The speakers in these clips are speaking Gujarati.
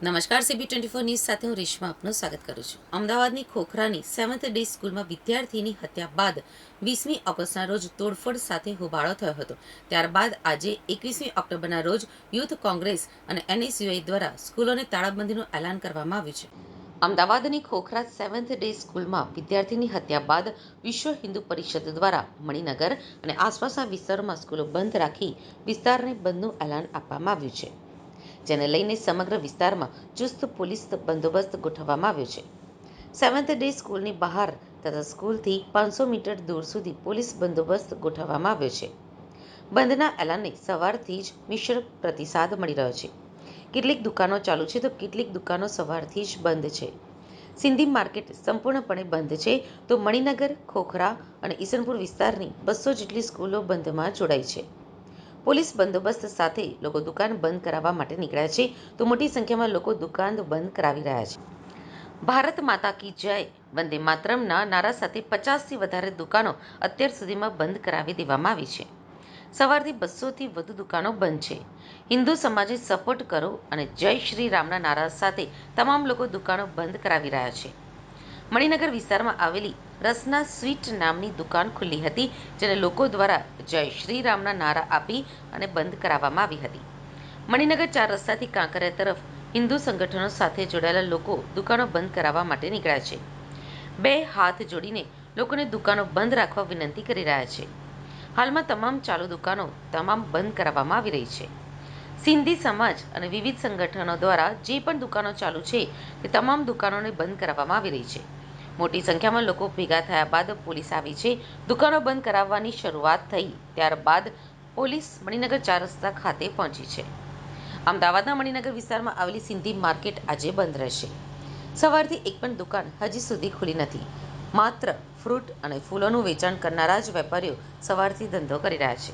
નમસ્કાર CB24 ન્યૂઝ સાથે હું રેશમા આપનું સ્વાગત કરું છું। અમદાવાદની ખોખરાની 7th ડે સ્કૂલમાં વિદ્યાર્થીની હત્યા બાદ 20મી ઓગસ્ટના રોજ તોડફોડ સાથે હોબાળો થયો હતો। ત્યારબાદ આજે 21મી ઓક્ટોબરના રોજ યુથ કોંગ્રેસ અને NSUI દ્વારા સ્કૂલોને તાળાબંધીનું એલાન કરવામાં આવ્યું છે। અમદાવાદની ખોખરા 7th ડે સ્કૂલમાં વિદ્યાર્થીની હત્યા બાદ વિશ્વ હિન્દુ પરિષદ દ્વારા મણિનગર અને આસપાસના વિસ્તારોમાં સ્કૂલો બંધ રાખી વિસ્તારને બંધનું એલાન આપવામાં આવ્યું છે, જેને લઈને સમગ્ર વિસ્તારમાં ચુસ્ત પોલીસ બંદોબસ્ત ગોઠવવામાં આવ્યો છે। 7th ડે સ્કૂલની બહાર તથા સ્કૂલથી 500 મીટર દૂર સુધી પોલીસ બંદોબસ્ત ગોઠવવામાં આવ્યો છે। બંધના એલાનને સવારથી જ મિશ્ર પ્રતિસાદ મળી રહ્યો છે। કેટલીક દુકાનો ચાલુ છે તો કેટલીક દુકાનો સવારથી જ બંધ છે। સિંધી માર્કેટ સંપૂર્ણપણે બંધ છે તો મણિનગર, ખોખરા અને ઈસનપુર વિસ્તારની 200 જેટલી સ્કૂલો બંધમાં જોડાઈ છે। પોલીસ બંદોબસ્ત સાથે લોકો દુકાન બંધ કરાવવા માટે નીકળ્યા છે તો મોટી સંખ્યામાં લોકો દુકાન બંધ કરાવી રહ્યા છે। ભારત માતા કી જય, વંદે માતરમના નારા સાથે 50થી વધારે દુકાનો અત્યાર સુધીમાં બંધ કરાવી દેવામાં આવી છે। સવારથી 200થી વધુ દુકાનો બંધ છે। હિન્દુ સમાજે સપોર્ટ કરો અને જય શ્રી રામના નારા સાથે તમામ લોકો દુકાનો બંધ કરાવી રહ્યા છે। મણિનગર વિસ્તારમાં આવેલી રસના સ્વીટ નામની દુકાન ખુલ્લી હતી, જેને લોકો દ્વારા જય શ્રી રામના નારા આપી અને બંધ કરાવવામાં આવી હતી। મણિનગર 4 રસ્તાથી કાંકરિયા તરફ હિન્દુ સંગઠનો સાથે જોડાયેલા લોકો દુકાનો બંધ કરાવવા માટે નીકળ્યા છે। 2 હાથ જોડીને લોકોને દુકાનો બંધ રાખવા વિનંતી કરી રહ્યા છે। હાલમાં તમામ ચાલુ દુકાનો બંધ કરાવવામાં આવી રહી છે। સિંધી સમાજ અને વિવિધ સંગઠનો દ્વારા જે પણ દુકાનો ચાલુ છે તે તમામ દુકાનોને બંધ કરાવવામાં આવી રહી છે। મોટી સંખ્યામાં લોકો ભેગા થયા બાદ પોલીસ આવી છે। દુકાનો બંધ કરાવવાની શરૂઆત થઈ ત્યારબાદ પોલીસ મણિનગર 4 રસ્તા ખાતે પહોંચી છે। અમદાવાદના મણિનગર વિસ્તારમાં આવેલી સિંધી માર્કેટ આજે બંધ રહેશે। સવારથી એક પણ દુકાન હજી સુધી ખુલી નથી। માત્ર ફ્રૂટ અને ફૂલોનું વેચાણ કરનારા જ વેપારીઓ સવારથી ધંધો કરી રહ્યા છે।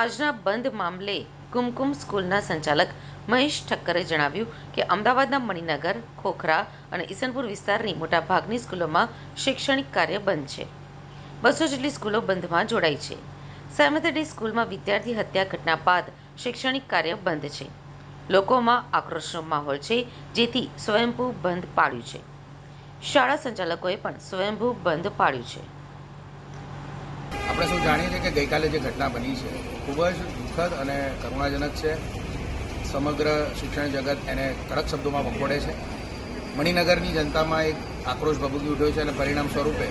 આજના બંધ મામલે કુમકુમ સ્કૂલના સંચાલક મહેશ ઠક્કરે જણાવ્યું કે અમદાવાદના મણિનગર, ખોખરા અને ઈસનપુર વિસ્તારની મોટાભાગની સ્કૂલોમાં શૈક્ષણિક કાર્ય બંધ છે। 200 જેટલી સ્કૂલો બંધમાં જોડાઈ છે। 7th ડે સ્કૂલમાં વિદ્યાર્થી હત્યા ઘટના બાદ શૈક્ષણિક કાર્ય બંધ છે। લોકોમાં આક્રોશનો માહોલ છે, જેથી સ્વયંભૂ બંધ પાળ્યું છે। શાળા સંચાલકોએ પણ સ્વયંભૂ બંધ પાળ્યું છે। આપણે સૌ જાણીએ છીએ કે ગઈકાલે જે ઘટના બની છે ખૂબ જ દુઃખદ અને કરુણાજનક છે। સમગ્ર શિક્ષણ જગત એને કડક શબ્દોમાં વખોડે છે। મણિનગરની જનતામાં એક આક્રોશ ભભૂકી ઉઠ્યો છે અને પરિણામ સ્વરૂપે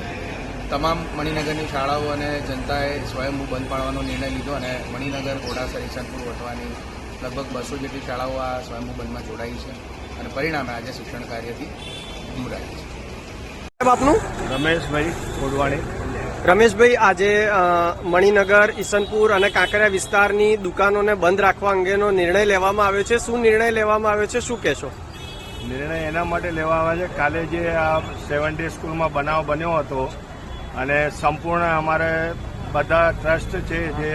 તમામ મણિનગરની શાળાઓ અને જનતાએ સ્વયંભૂ બંધ પાડવાનો નિર્ણય લીધો અને મણિનગર, ઘોડાસર, ઈસનપુર વટવાની લગભગ 200 જેટલી શાળાઓ આ સ્વયંભૂ બંધમાં જોડાઈ છે અને પરિણામે આજે શિક્ષણ કાર્યથી દૂર આવી છે। આપનું રમેશભાઈ કોડવાણી। રમેશભાઈ, આજે મણિનગર, ઈસનપુર અને કાંકરિયા વિસ્તારની દુકાનોને બંધ રાખવા અંગેનો નિર્ણય લેવામાં આવ્યો છે। શું નિર્ણય લેવામાં આવ્યો છે, શું કહેશો? નિર્ણય એના માટે લેવામાં આવે છે, કાલે જે આ 7 ડે સ્કૂલમાં બનાવ બન્યો હતો અને સંપૂર્ણ અમારે બધા ટ્રસ્ટ છે જે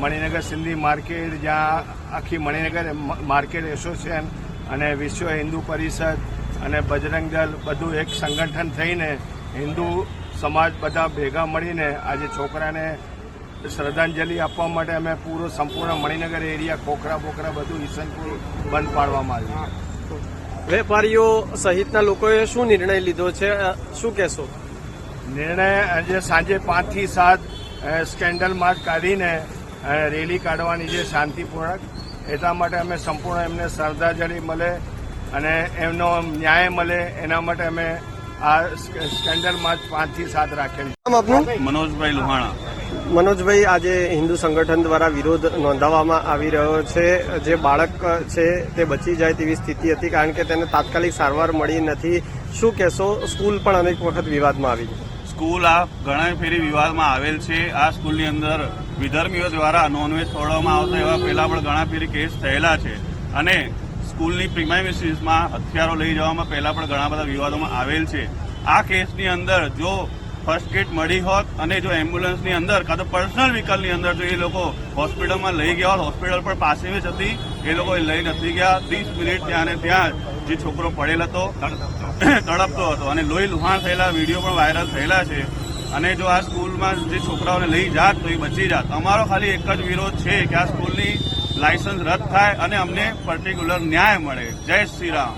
મણિનગર સિંધી માર્કેટ, જ્યાં આખી મણિનગર માર્કેટ એસોસિએશન અને વિશ્વ હિન્દુ પરિષદ અને બજરંગ દળ બધું એક સંગઠન થઈને હિન્દુ સમાજ બધા ભેગા મળીને આજે છોકરાને શ્રદ્ધાંજલિ આપવા માટે અમે સંપૂર્ણ મણિનગર એરિયા, ખોખરા બોખરા બધું ઈસનપુર બંધ પાડવામાં આવ્યું। વેપારીઓ સહિતના લોકોએ શું નિર્ણય લીધો છે, શું કહેશો? નિર્ણય આજે સાંજે 5 થી 7 સ્કેન્ડલ માર્ચ કાઢીને રેલી કાઢવાની છે શાંતિપૂર્વક। એટલા માટે અમે સંપૂર્ણ એમને શ્રદ્ધાંજલિ મળે અને એમનો ન્યાય મળે એના માટે અમે આ સ્કેન્ડલ માર્ચ 5 થી 7 રાખેલ છે। આપનું? મનોજભાઈ લુહાણા। મનોજભાઈ, આજે હિન્દુ સંગઠન દ્વારા વિરોધ નોંધાવવામાં આવી રહ્યો છે। જે બાળક છે તે બચી જાય તેવી સ્થિતિ હતી, કારણ કે તેને તાત્કાલિક સારવાર મળી નથી। શું કહેશો? સ્કૂલ પણ અનેક વખત વિવાદમાં આવી છે। સ્કૂલ આ ઘણા ફેરી વિવાદમાં આવેલ છે। આ સ્કૂલની અંદર વિધર્મીઓ દ્વારા નોનવેજ ખવડાવવામાં આવતા એવા પહેલા પણ ઘણા ફેરી કેસ થયેલા છે અને સ્કૂલની પ્રિમાઇસીસમાં હથિયારો લઈ જવામાં પહેલા પણ ઘણા બધા વિવાદોમાં આવેલ છે। આ કેસની અંદર જો ફર્સ્ટ એડ મળી હોત અને જો એમ્બ્યુલન્સની અંદર કાં તો પર્સનલ વ્હીકલની અંદર જો એ લોકો હોસ્પિટલમાં લઈ ગયા હોત, હોસ્પિટલ પણ પાસે જ હતી, એ લોકો લઈ નથી ગયા। 30 મિનિટ ત્યાં ને ત્યાં જે છોકરો પડેલ હતો, તડપતો હતો અને લોહી લુહાણ થયેલા વિડીયો પણ વાયરલ થયેલા છે। અને જો આ સ્કૂલમાં જે છોકરાઓને લઈ જાત તો એ બચી જાત। અમારો ખાલી એક જ વિરોધ છે કે આ સ્કૂલની લાયસન્સ રદ થાય અને અમને પર્ટિક્યુલર ન્યાય મળે. જય શ્રી રામ.